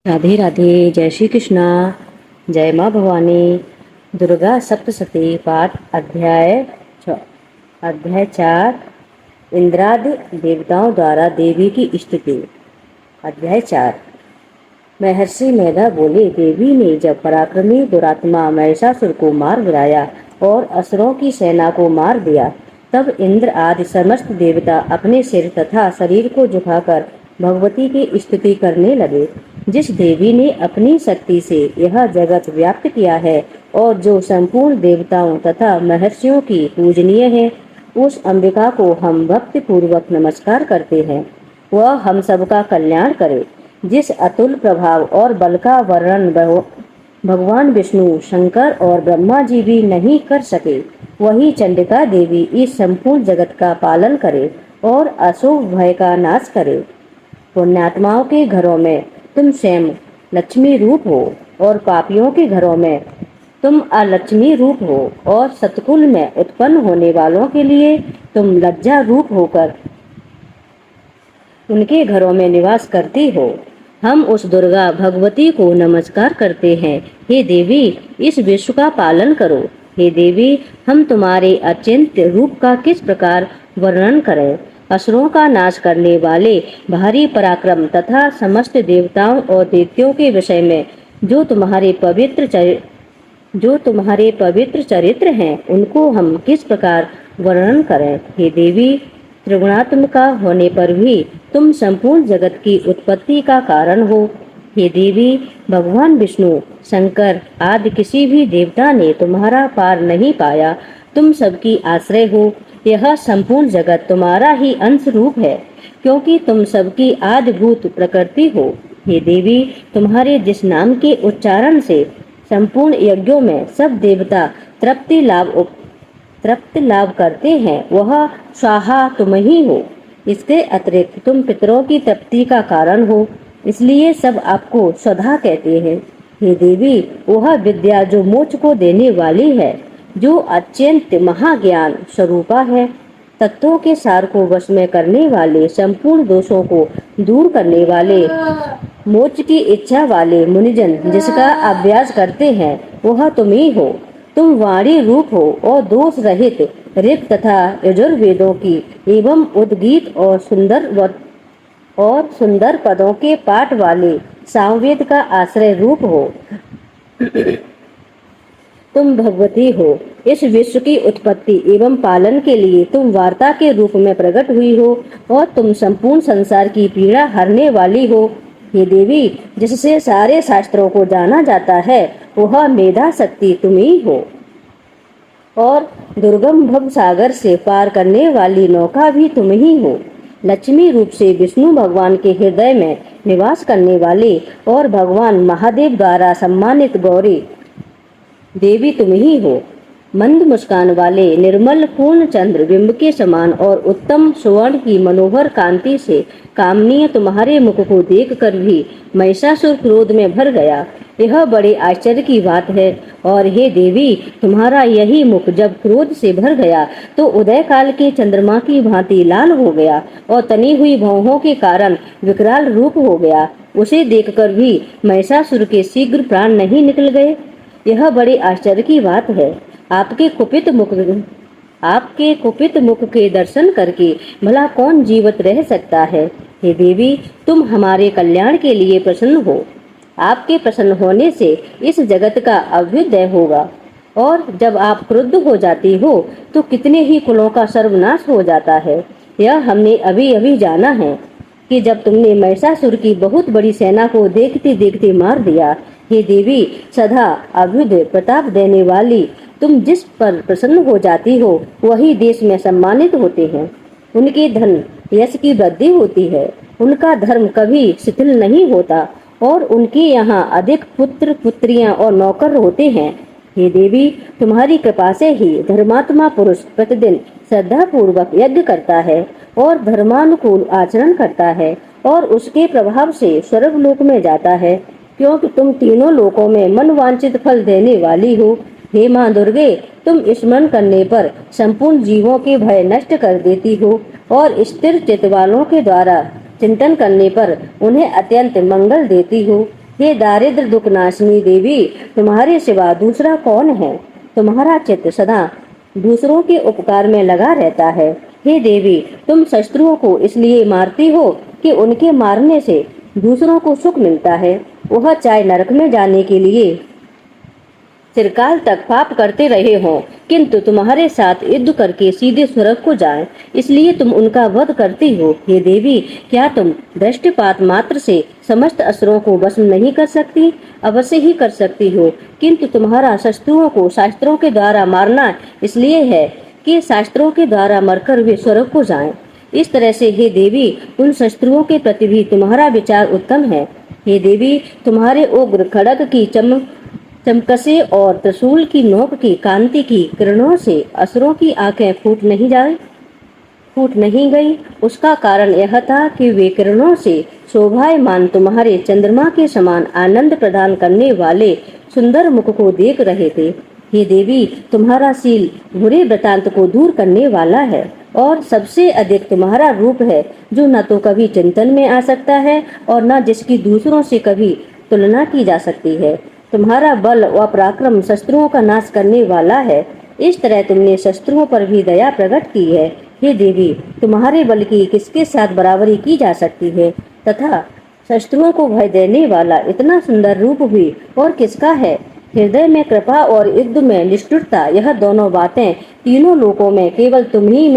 राधे राधे। जय श्री कृष्णा। जय माँ भवानी। दुर्गा सप्तशती पाठ अध्याय 4। इंद्रादि देवताओं द्वारा देवी की स्तुति। अध्याय 4। महर्षि मेधा बोले, देवी ने जब पराक्रमी दुरात्मा महिषासुर को मार गिराया और असुरों की सेना को मार दिया, तब इंद्र आदि समस्त देवता अपने सिर तथा शरीर को झुकाकर भगवती की स्तुति करने लगे। जिस देवी ने अपनी शक्ति से यह जगत व्याप्त किया है और जो संपूर्ण देवताओं तथा महर्षियों की पूजनीय है, उस अंबिका को हम भक्ति पूर्वक नमस्कार करते हैं। वह हम सबका कल्याण करे। जिस अतुल प्रभाव और बल का वर्णन भगवान विष्णु, शंकर और ब्रह्मा जी भी नहीं कर सके, वही चंडिका देवी इस संपूर्ण जगत का पालन करे और अशुभ भय का नाश करे। पुण्यात्माओं के घरों में तुम स्वयं लक्ष्मी रूप हो और पापियों के घरों में तुम अलक्ष्मी रूप हो और सतकुल में उत्पन्न होने वालों के लिए तुम लज्जा रूप होकर उनके घरों में निवास करती हो। हम उस दुर्गा भगवती को नमस्कार करते हैं। हे देवी, इस विश्व का पालन करो। हे देवी, हम तुम्हारे अचिंत्य रूप का किस प्रकार वर्णन करें। असुरों का नाश करने वाले भारी पराक्रम तथा समस्त देवताओं और दैत्यों के विषय में जो तुम्हारे पवित्र चरित्र हैं, उनको हम किस प्रकार वर्णन करें। हे देवी, त्रिगुणात्मिका होने पर भी तुम संपूर्ण जगत की उत्पत्ति का कारण हो। हे देवी, भगवान विष्णु, शंकर आदि किसी भी देवता ने तुम्हारा पार नहीं पाया। तुम सबकी आश्रय हो। यह संपूर्ण जगत तुम्हारा ही अंश रूप है, क्योंकि तुम सबकी आदिभूत प्रकृति हो। हे देवी, तुम्हारे जिस नाम के उच्चारण से संपूर्ण यज्ञों में सब देवता तृप्ति लाभ करते हैं, वह स्वाहा तुम ही हो। इसके अतिरिक्त तुम पितरों की तृप्ति का कारण हो, इसलिए सब आपको स्वधा कहते हैं। हे देवी, वह विद्या जो मोक्ष को देने वाली है, जो अत्यंत महाज्ञान स्वरूपा है, तत्वों के सार को वश में करने वाले, संपूर्ण दोषों को दूर करने वाले, मोक्ष की इच्छा वाले मुनिजन जिसका अभ्यास करते हैं, वह तुम ही हो। तुम वाणी रूप हो और दोष रहित ऋग तथा यजुर्वेदों की एवं उद्गीत और सुंदर पदों के पाठ वाले सामवेद का आश्रय रूप हो। तुम भगवती हो। इस विश्व की उत्पत्ति एवं पालन के लिए तुम वार्ता के रूप में प्रकट हुई हो और तुम संपूर्ण संसार की पीड़ा हरने वाली हो। हे देवी, जिससे सारे शास्त्रों को जाना जाता है, वह मेधा शक्ति तुम ही हो और दुर्गम भव सागर से पार करने वाली नौका भी तुम ही हो। लक्ष्मी रूप से विष्णु भगवान के हृदय में निवास करने वाले और भगवान महादेव द्वारा सम्मानित गौरी देवी तुम ही हो। मंद मुस्कान वाले निर्मल पूर्ण चंद्र बिंब के समान और उत्तम सुवर्ण की मनोहर कांति से कामनीय तुम्हारे मुख को देखकर भी महिषासुर क्रोध में भर गया। यह बड़े आश्चर्य की बात है। और हे देवी, तुम्हारा यही मुख जब क्रोध से भर गया तो उदय काल के चंद्रमा की भांति लाल हो गया और तनी हुई भौहों के कारण विकराल रूप हो गया। उसे देखकर भी महिषासुर के शीघ्र प्राण नहीं निकल गए। यह बड़े आश्चर्य की बात है। आपके कुपित मुख के दर्शन करके भला कौन जीवित रह सकता है। हे देवी, तुम हमारे कल्याण के लिए प्रसन्न हो। आपके प्रसन्न होने से इस जगत का अभ्युदय होगा और जब आप क्रुद्ध हो जाती हो तो कितने ही कुलों का सर्वनाश हो जाता है। यह हमने अभी अभी जाना है कि जब तुमने महिषासुर की बहुत बड़ी सेना को देखते देखते मार दिया। हे देवी, सदा अभ्युदय प्रताप देने वाली, तुम जिस पर प्रसन्न हो जाती हो वही देश में सम्मानित होते हैं। उनके धन यश की वृद्धि होती है, उनका धर्म कभी शिथिल नहीं होता और उनके यहाँ अधिक पुत्र पुत्रियां और नौकर होते हैं। हे देवी, तुम्हारी कृपा से ही धर्मात्मा पुरुष प्रतिदिन श्रद्धा पूर्वक यज्ञ करता है और धर्मानुकूल आचरण करता है और उसके प्रभाव से स्वर्ग लोक में जाता है, क्योंकि तुम तीनों लोकों में मनवांछित फल देने वाली हो। हे माँ दुर्गे, तुम स्मरण करने पर संपूर्ण जीवों के भय नष्ट कर देती हो और स्थिर चित्त वालों के द्वारा चिंतन करने पर उन्हें अत्यंत मंगल देती हो। हे दारिद्र दुख नाशिनी देवी, तुम्हारे सिवा दूसरा कौन है? तुम्हारा चित्त सदा दूसरों के उपकार में लगा रहता है। हे देवी, तुम शत्रुओं को इसलिए मारती हो कि उनके मारने से दूसरों को सुख मिलता है। वह चाहे नरक में जाने के लिए चिरकाल तक पाप करते रहे हों, किंतु तुम्हारे साथ युद्ध करके सीधे स्वर्ग को जाएं, इसलिए तुम उनका वध करती हो। हे देवी, क्या तुम दृष्टिपात मात्र से समस्त असुरों को भस्म नहीं कर सकती? अवश्य ही कर सकती हो, किंतु तुम्हारा शत्रुओं को शास्त्रों के द्वारा मारना इसलिए है कि शास्त्रों के द्वारा मरकर वे स्वर्ग को जाएं। इस तरह से हे देवी, उन शत्रुओं के प्रति भी तुम्हारा विचार उत्तम है। हे देवी, तुम्हारे उग्र खड़ग की चमकसे और त्रिशूल की नोक की कांति की किरणों से असुरों की आंखें फूट नहीं गई। उसका कारण यह था कि वे किरणों से शोभायमान तुम्हारे चंद्रमा के समान आनंद प्रदान करने वाले सुंदर मुख को देख रहे थे। हे देवी, तुम्हारा शील बुरे वृतांत को दूर करने वाला है और सबसे अधिक तुम्हारा रूप है, जो न तो कभी चिंतन में आ सकता है और न जिसकी दूसरों से कभी तुलना की जा सकती है। तुम्हारा बल व पराक्रम शत्रुओं का नाश करने वाला है। इस तरह तुमने शत्रुओं पर भी दया प्रकट की है। हे देवी, तुम्हारे बल की किसके साथ बराबरी की जा सकती है, तथा शत्रुओं को भय देने वाला इतना सुंदर रूप भी और किसका है? हृदय में कृपा और युद्ध में निष्ठुरता, यह दोनों बातें तीनों लोकों में केवल तुम ही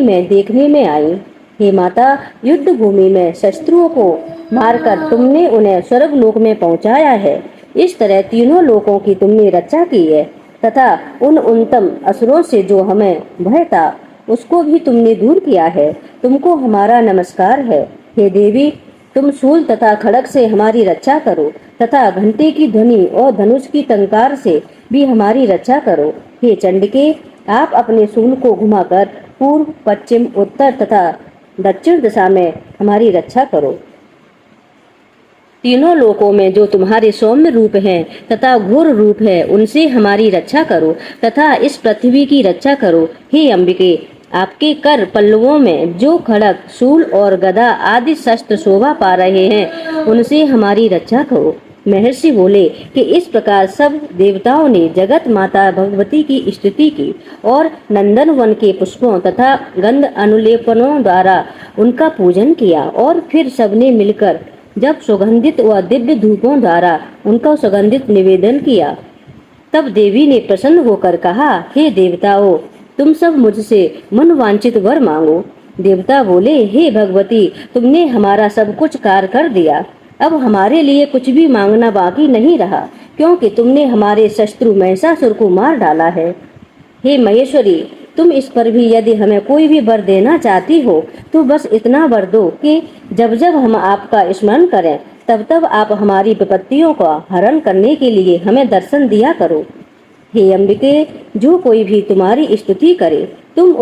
में देखने में आई। हे माता, युद्ध भूमि में शत्रुओं को मारकर तुमने उन्हें स्वर्ग लोक में पहुंचाया है। इस तरह तीनों लोकों की तुमने रक्षा की है, तथा उन उन्नतम असुरों से जो हमें भय था उसको भी तुमने दूर किया है। तुमको हमारा नमस्कार है। हे देवी, तुम शूल तथा खड़ग से हमारी रक्षा करो, तथा घंटे की ध्वनि और धनुष की टंकार से भी हमारी रक्षा करो। हे चंडिके, आप अपने शूल को घुमाकर पूर्व, पश्चिम, उत्तर तथा दक्षिण दिशा में हमारी रक्षा करो। तीनों लोकों में जो तुम्हारे सौम्य रूप हैं तथा घोर रूप है, उनसे हमारी रक्षा करो तथा इस पृथ्वी की रक्षा करो। हे अंबिके, आपके कर पल्लवों में जो खड़ग, शूल और गदा आदि शस्त्र शोभा पा रहे हैं, उनसे हमारी रक्षा करो। महर्षि बोले कि इस प्रकार सब देवताओं ने जगत माता भगवती की स्तुति की और नंदन वन के पुष्पों तथा गंध अनुलेपनों द्वारा उनका पूजन किया, और फिर सबने मिलकर जब सुगंधित व दिव्य धूपों द्वारा उनका सुगंधित निवेदन किया, तब देवी ने प्रसन्न होकर कहा, हे देवताओं, तुम सब मुझसे मन वांछित वर मांगो। देवता बोले, हे भगवती, तुमने हमारा सब कुछ कार्य कर दिया, अब हमारे लिए कुछ भी मांगना बाकी नहीं रहा, क्योंकि तुमने हमारे शत्रु महिषासुर को मार डाला है। हे महेश्वरी, तुम इस पर भी यदि हमें कोई भी वर देना चाहती हो तो बस इतना वर दो कि जब जब हम आपका स्मरण करें तब तब आप हमारी विपत्तियों का हरण करने के लिए हमें दर्शन दिया करो। हे अंबिके, जो कोई भी तुम्हारी स्तुति करे तुम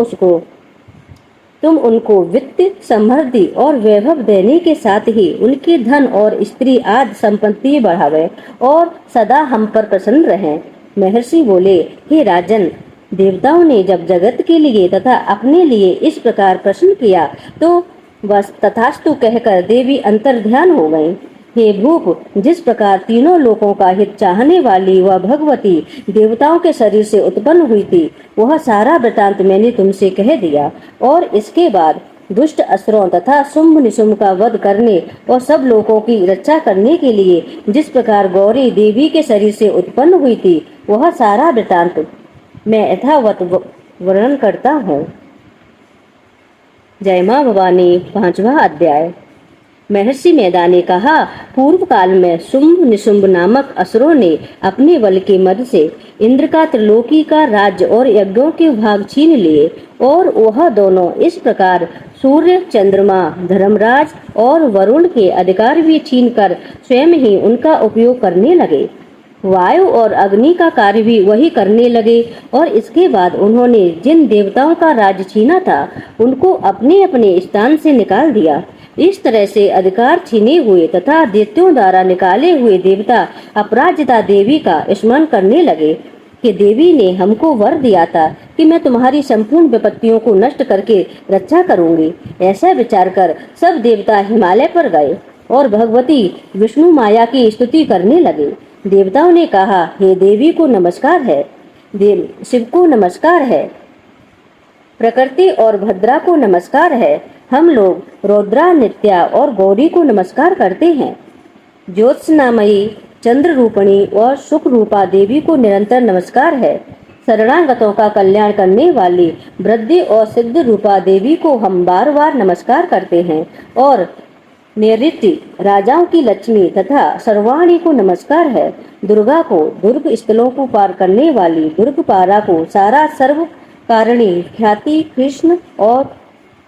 उनको वित्त, समृद्धि और वैभव देने के साथ ही उनके धन और स्त्री आदि संपत्ति बढ़ावे और सदा हम पर प्रसन्न रहें। महर्षि बोले, हे राजन, देवताओं ने जब जगत के लिए तथा अपने लिए इस प्रकार प्रश्न किया तो बस तथास्तु कहकर देवी अंतर्ध्यान हो गईं। हे भूप, जिस प्रकार तीनों लोकों का हित चाहने वाली वह भगवती देवताओं के शरीर से उत्पन्न हुई थी, वह सारा वृतांत मैंने तुमसे कह दिया। और इसके बाद दुष्ट असुरों तथा शुंभ निशुंभ का वध करने और सब लोगों की रक्षा करने के लिए जिस प्रकार गौरी देवी के शरीर से उत्पन्न हुई थी, वह सारा वृतांत मैं यथावत वर्णन करता हूँ। जय मां भवानी। 5वां अध्याय। महर्षि मेधा ने कहा, पूर्व काल में शुंभ निशुंभ नामक असुरों ने अपने बल के मद से इंद्र का त्रिलोकी का राज्य और यज्ञों के भाग छीन लिए, और वह दोनों इस प्रकार सूर्य, चंद्रमा, धर्मराज और वरुण के अधिकार भी छीनकर स्वयं ही उनका उपयोग करने लगे। वायु और अग्नि का कार्य भी वही करने लगे, और इसके बाद उन्होंने जिन देवताओं का राज्य छीना था उनको अपने अपने स्थान से निकाल दिया। इस तरह से अधिकार छीने हुए तथा दैत्यों द्वारा निकाले हुए देवता अपराजिता देवी का स्मरण करने लगे कि देवी ने हमको वर दिया था कि मैं तुम्हारी संपूर्ण विपत्तियों को नष्ट करके रक्षा करूंगी। ऐसा विचार कर सब देवता हिमालय पर गए और भगवती विष्णु माया की स्तुति करने लगे। देवताओं ने कहा, हे देवी को नमस्कार है, शिव को नमस्कार है, प्रकृति और भद्रा को नमस्कार है। हम लोग रौद्रा, नित्या और गौरी को नमस्कार करते हैं। ज्योत्सनामयी, चंद्र रूपणी और सुख रूपा देवी को निरंतर नमस्कार है। शरणागतों का कल्याण करने वाली वृद्धि और सिद्ध रूपा देवी को हम बार बार नमस्कार करते हैं। और नैऋत्य, राजाओं की लक्ष्मी तथा सर्वाणी को नमस्कार है। दुर्गा को, दुर्ग स्थलों को पार करने वाली दुर्गपारा को, सारा सर्व कारिणी ख्याति कृष्ण और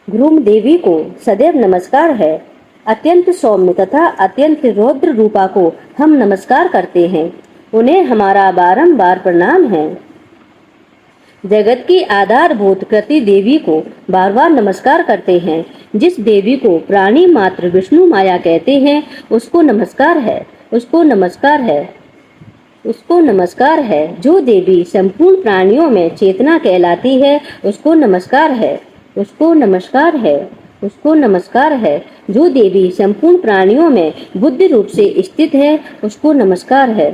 ध्रुम देवी को सदैव नमस्कार है। अत्यंत सौम्य तथा अत्यंत रौद्र रूपा को हम नमस्कार करते हैं। उन्हें हमारा बारंबार प्रणाम है। जगत की आधारभूत कृति देवी को बार बार नमस्कार करते हैं। जिस देवी को प्राणी मात्र विष्णु माया कहते हैं, उसको नमस्कार है, उसको नमस्कार है, उसको नमस्कार है। जो देवी संपूर्ण प्राणियों में चेतना कहलाती है, उसको नमस्कार है, उसको नमस्कार है, उसको नमस्कार है। जो देवी संपूर्ण प्राणियों में बुद्धि रूप से स्थित है, उसको नमस्कार है,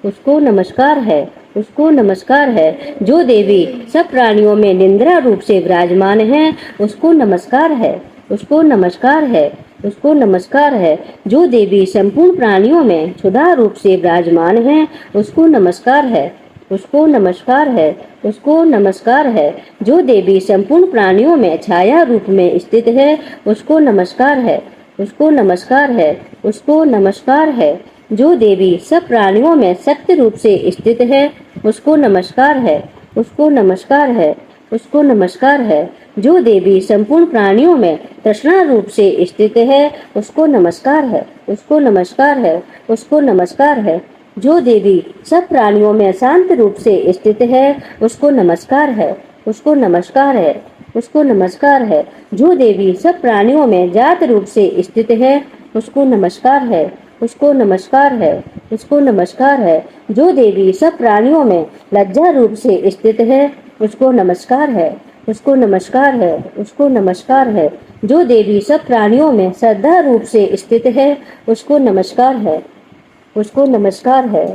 उसको नमस्कार है, उसको नमस्कार है। जो देवी सब प्राणियों में निंद्रा रूप से विराजमान है, उसको नमस्कार है, उसको नमस्कार है, उसको नमस्कार है। जो देवी संपूर्ण प्राणियों में क्षुधा रूप से विराजमान है, उसको नमस्कार है, उसको नमस्कार है, उसको नमस्कार है। जो देवी संपूर्ण प्राणियों में छाया रूप में स्थित है, उसको नमस्कार है, उसको नमस्कार है, उसको नमस्कार है। जो देवी सब प्राणियों में सत्य रूप से स्थित है, उसको नमस्कार है, उसको नमस्कार है, उसको नमस्कार है। जो देवी संपूर्ण प्राणियों में तृष्णा रूप से स्थित है, उसको नमस्कार है, उसको नमस्कार है, उसको नमस्कार है। जो देवी सब प्राणियों में शांत रूप से स्थित है, उसको नमस्कार है, उसको नमस्कार है, उसको नमस्कार है। जो देवी सब प्राणियों में जात रूप से स्थित है, उसको नमस्कार है, उसको नमस्कार है, उसको नमस्कार है। जो देवी सब प्राणियों में लज्जा रूप से स्थित है, उसको नमस्कार है, उसको नमस्कार है, उसको नमस्कार है। जो देवी सब प्राणियों में श्रद्धा रूप से स्थित है, उसको नमस्कार है, उसको नमस्कार है,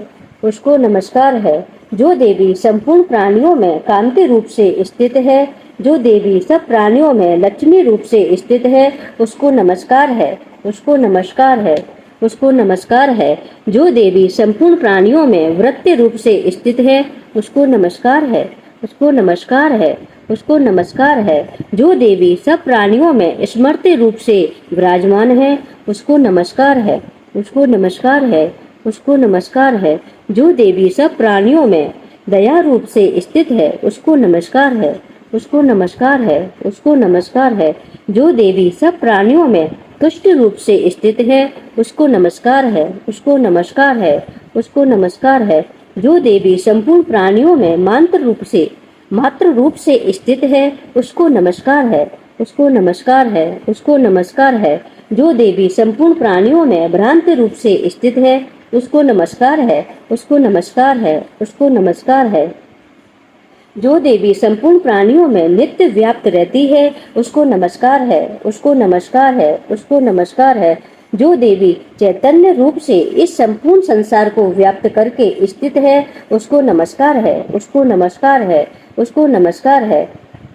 उसको नमस्कार है। जो देवी संपूर्ण प्राणियों में कांति रूप से स्थित है, जो देवी सब प्राणियों में लक्ष्मी रूप से स्थित है, उसको नमस्कार है, उसको नमस्कार है, उसको नमस्कार है। जो देवी संपूर्ण प्राणियों में वृत्ति रूप से स्थित है, उसको नमस्कार है, उसको नमस्कार है, उसको नमस्कार है। जो देवी सब प्राणियों में स्मृति रूप से विराजमान है, उसको नमस्कार है, उसको नमस्कार है, उसको नमस्कार है। जो देवी सब प्राणियों में दया रूप से स्थित है, उसको नमस्कार है, उसको नमस्कार है, उसको नमस्कार है। जो देवी सब प्राणियों में तुष्ट रूप से स्थित है, उसको नमस्कार है, उसको नमस्कार है, उसको नमस्कार है। जो देवी संपूर्ण प्राणियों में मात्र रूप से स्थित है, उसको नमस्कार है, उसको नमस्कार है, उसको नमस्कार है। जो देवी संपूर्ण प्राणियों में भ्रांत रूप से स्थित है, उसको नमस्कार है, उसको नमस्कार है, उसको नमस्कार है। जो देवी संपूर्ण प्राणियों में नित्य व्याप्त रहती है, उसको नमस्कार है, उसको नमस्कार है, उसको नमस्कार है। जो देवी चैतन्य रूप से इस संपूर्ण संसार को व्याप्त करके स्थित है, उसको नमस्कार है, उसको नमस्कार है, उसको नमस्कार है।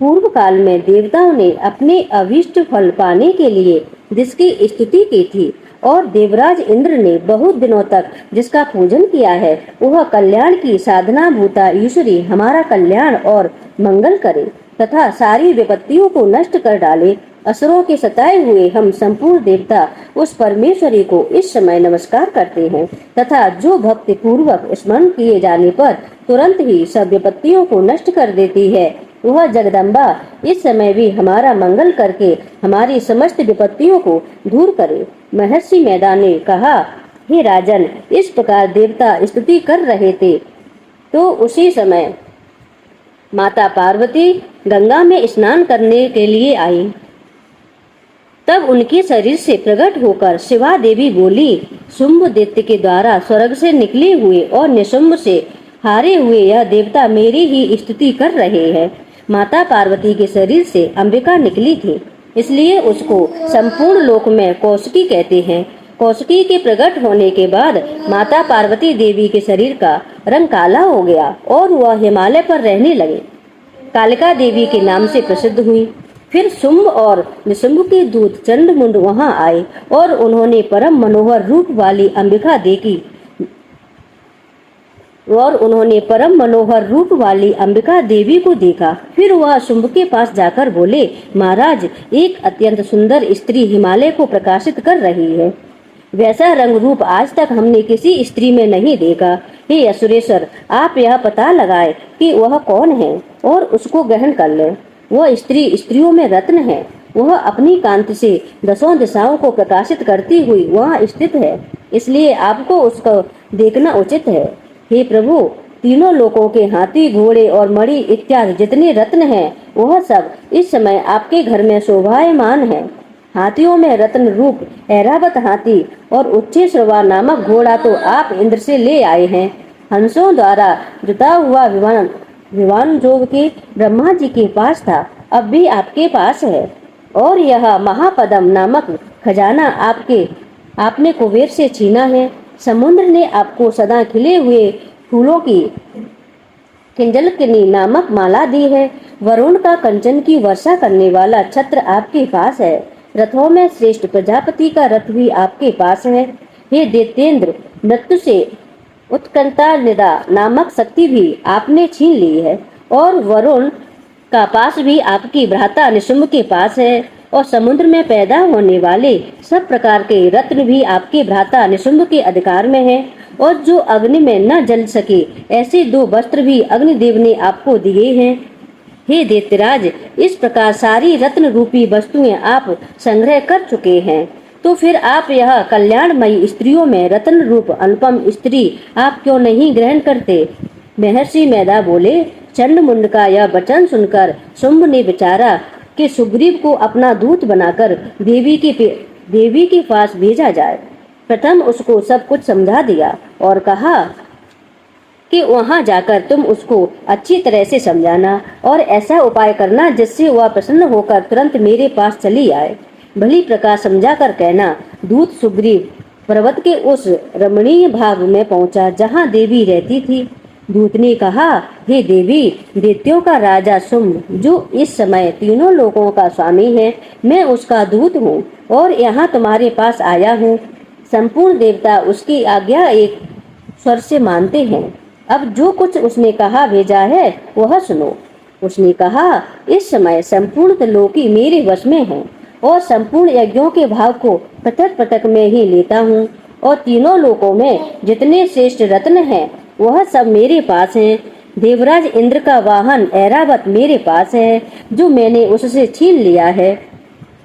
पूर्व काल में देवताओं ने अपने अभीष्ट फल पाने के लिए जिसकी स्तुति की थी और देवराज इंद्र ने बहुत दिनों तक जिसका पूजन किया है, वह कल्याण की साधना भूता ईश्वरी हमारा कल्याण और मंगल करे तथा सारी विपत्तियों को नष्ट कर डाले। असुरों के सताए हुए हम संपूर्ण देवता उस परमेश्वरी को इस समय नमस्कार करते हैं तथा जो भक्ति पूर्वक स्मरण किए जाने पर तुरंत ही सब विपत्तियों को नष्ट कर देती है, वह जगदम्बा इस समय भी हमारा मंगल करके हमारी समस्त विपत्तियों को दूर करे। महर्षि मैदान ने कहा, हे राजन, इस प्रकार देवता स्तुति कर रहे थे तो उसी समय माता पार्वती गंगा में स्नान करने के लिए आई। तब उनके शरीर से प्रकट होकर शिवा देवी बोली, शुंभ दैत्य के द्वारा स्वर्ग से निकले हुए और निशुंभ से हारे हुए यह देवता मेरी ही स्तुति कर रहे हैं। माता पार्वती के शरीर से अंबिका निकली थी, इसलिए उसको संपूर्ण लोक में कौशिकी कहते हैं। कौशिकी के प्रकट होने के बाद माता पार्वती देवी के शरीर का रंग काला हो गया और वह हिमालय पर रहने लगे। कालिका देवी के नाम से प्रसिद्ध हुई। फिर शुंभ और निशुंभ के दूत चंडमुंड वहां आए और उन्होंने परम मनोहर रूप वाली अंबिका देवी को देखा। फिर वह शुंभ के पास जाकर बोले, महाराज, एक अत्यंत सुंदर स्त्री हिमालय को प्रकाशित कर रही है। वैसा रंग रूप आज तक हमने किसी स्त्री में नहीं देखा। हे असुरेश्वर, आप यह पता लगाए कि वह कौन है और उसको ग्रहण कर ले। वह स्त्री स्त्रियों में रत्न है। वह अपनी कांति से दसों दिशाओं को प्रकाशित करती हुई वहाँ स्थित है, इसलिए आपको उसको देखना उचित है। हे प्रभु, तीनों लोकों के हाथी, घोड़े और मणि इत्यादि जितने रत्न हैं, वह सब इस समय आपके घर में शोभायमान है। हाथियों में रत्न रूप ऐरावत हाथी और उच्चेश्रवा नामक घोड़ा तो आप इंद्र से ले आए हैं। हंसों द्वारा जुता हुआ विमान जोग के ब्रह्मा जी के पास था, अब भी आपके पास है। और यह महापदम नामक खजाना आपने कुबेर से छीना है। समुद्र ने आपको सदा खिले हुए फूलों की किंजलकनी नामक माला दी है। वरुण का कंचन की वर्षा करने वाला छत्र आपके पास है। रथों में श्रेष्ठ प्रजापति का रथ भी आपके पास है। हे दैत्येंद्र, मृत्यु से उत्कंठा निदा नामक शक्ति भी आपने छीन ली है। और वरुण का पास भी आपकी भ्राता निशुंभ के पास है। और समुद्र में पैदा होने वाले सब प्रकार के रत्न भी आपके भ्राता निशुंभ के अधिकार में है। और जो अग्नि में न जल सके ऐसे 2 वस्त्र भी अग्निदेव ने आपको दिए हैं। हे दैत्यराज, इस प्रकार सारी रत्न रूपी वस्तुएं आप संग्रह कर चुके हैं, तो फिर आप यह कल्याणमयी स्त्रियों में रत्न रूप अनुपम स्त्री आप क्यों नहीं ग्रहण करते? महर्षि मैदा बोले, चंडमुंड का यह वचन सुनकर शुंभ ने विचारा कि सुग्रीव को अपना दूत बनाकर देवी के पास भेजा जाए। प्रथम उसको सब कुछ समझा दिया और कहा कि वहां जाकर तुम उसको अच्छी तरह से समझाना और ऐसा उपाय करना जिससे वह प्रसन्न होकर तुरंत मेरे पास चली आए। भली प्रकार समझा कर कहना। दूत सुग्रीव पर्वत के उस रमणीय भाग में पहुंचा जहां देवी रहती थी। दूत ने कहा, हे देवी, दैत्यों का राजा शुंभ, जो इस समय तीनों लोकों का स्वामी है, मैं उसका दूत हूँ और यहाँ तुम्हारे पास आया हूँ। संपूर्ण देवता उसकी आज्ञा एक स्वर से मानते हैं। अब जो कुछ उसने कहा भेजा है वह सुनो। उसने कहा, इस समय संपूर्ण त्रिलोकी मेरे वश में है और संपूर्ण यज्ञों के भाव को पृथक पृथक में ही लेता हूँ। और तीनों लोकों में जितने श्रेष्ठ रत्न हैं वह सब मेरे पास हैं। देवराज इंद्र का वाहन ऐरावत मेरे पास है, जो मैंने उससे छीन लिया है।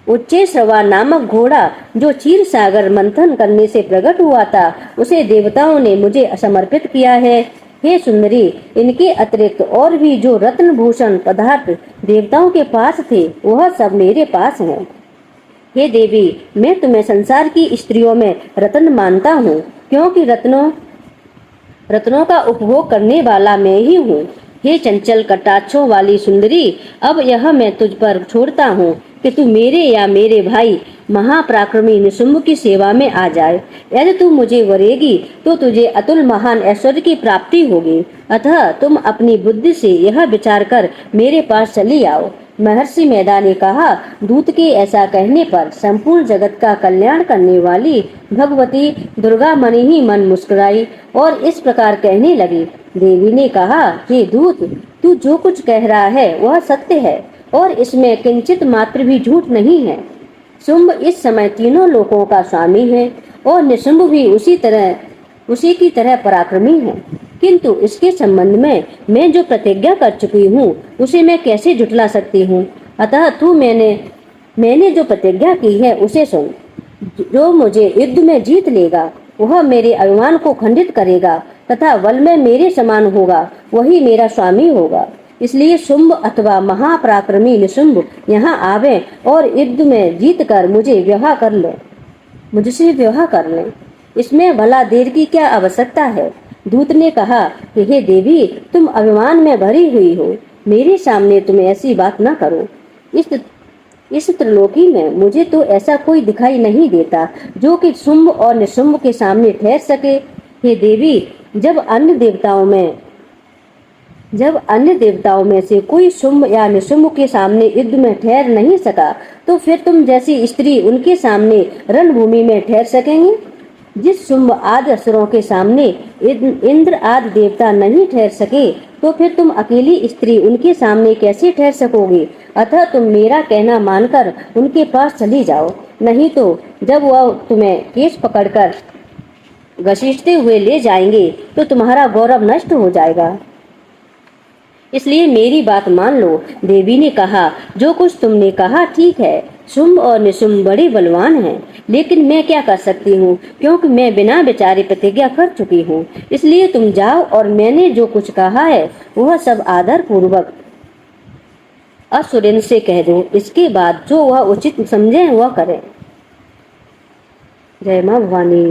उच्चेश्रवा नामक घोड़ा जो क्षीर सागर मंथन करने से प्रकट हुआ था, उसे देवताओं ने मुझे समर्पित किया है। हे सुंदरी, इनके अतिरिक्त और भी जो रत्न भूषण पदार्थ देवताओं के पास थे वह सब मेरे पास हैं। हे देवी, मैं तुम्हें संसार की स्त्रियों में रत्न मानता हूँ, क्योंकि रत्नों का उपभोग करने वाला मैं ही हूँ। हे चंचल कटाक्षों वाली सुंदरी, अब यह मैं तुझ पर छोड़ता हूँ कि तू मेरे या मेरे भाई महापराक्रमी निशुंभ की सेवा में आ जाए। यदि तू मुझे वरेगी तो तुझे अतुल महान ऐश्वर्य की प्राप्ति होगी। अतः तुम अपनी बुद्धि से यह विचार कर मेरे पास चली आओ। महर्षि मैदा ने कहा, दूत के ऐसा कहने पर संपूर्ण जगत का कल्याण करने वाली भगवती दुर्गा मन ही मन मुस्कुराई और इस प्रकार कहने लगी। देवी ने कहा, हे दूत, तू जो कुछ कह रहा है वह सत्य है और इसमें किंचित मात्र भी झूठ नहीं है। शुंभ इस समय तीनों लोकों का स्वामी है और निशुंभ भी उसी की तरह पराक्रमी है, किंतु इसके संबंध में मैं जो प्रतिज्ञा कर चुकी हूँ उसे मैं कैसे झुठला सकती हूँ। अतः तू मैंने जो प्रतिज्ञा की है उसे सुन। जो मुझे युद्ध में जीत लेगा वह मेरे अभिमान को खंडित करेगा तथा बल में मेरे समान होगा, वही मेरा स्वामी होगा। इसलिए शुंभ अथवा महापराक्रमी निशुंभ यहाँ आवे और युद्ध में जीत कर मुझसे विवाह कर ले। इसमें भला देर की क्या आवश्यकता है? दूत ने कहा कि हे देवी, तुम अभिमान में भरी हुई हो, मेरे सामने तुम ऐसी बात न करो। इस त्रिलोकी में मुझे तो ऐसा कोई दिखाई नहीं देता जो कि शुंभ और निशुंभ के सामने ठहर सके। हे देवी, जब अन्य देवताओं में से कोई शुंभ या निशुंभ के सामने युद्ध में ठहर नहीं सका, तो फिर तुम जैसी स्त्री उनके सामने रणभूमि में ठहर सकेंगे। जिस शुंभ आदि असुरों के सामने इंद्र आदि देवता नहीं ठहर सके, तो फिर तुम अकेली स्त्री उनके सामने कैसे ठहर सकोगी। अतः तुम मेरा कहना मानकर उनके पास चली जाओ, नहीं तो जब वह तुम्हें केश पकड़कर घसीटते हुए ले जाएंगे तो तुम्हारा गौरव नष्ट हो जाएगा। इसलिए मेरी बात मान लो। देवी ने कहा, जो कुछ तुमने कहा ठीक है। शुंभ और निशुंभ बड़े बलवान हैं, लेकिन मैं क्या कर सकती हूँ, क्योंकि मैं बिना विचारे प्रतिज्ञा कर चुकी हूँ। इसलिए तुम जाओ और मैंने जो कुछ कहा है वह सब आदर पूर्वक असुरन से कह दो। इसके बाद जो वह उचित समझे वह करें। जय मां भवानी।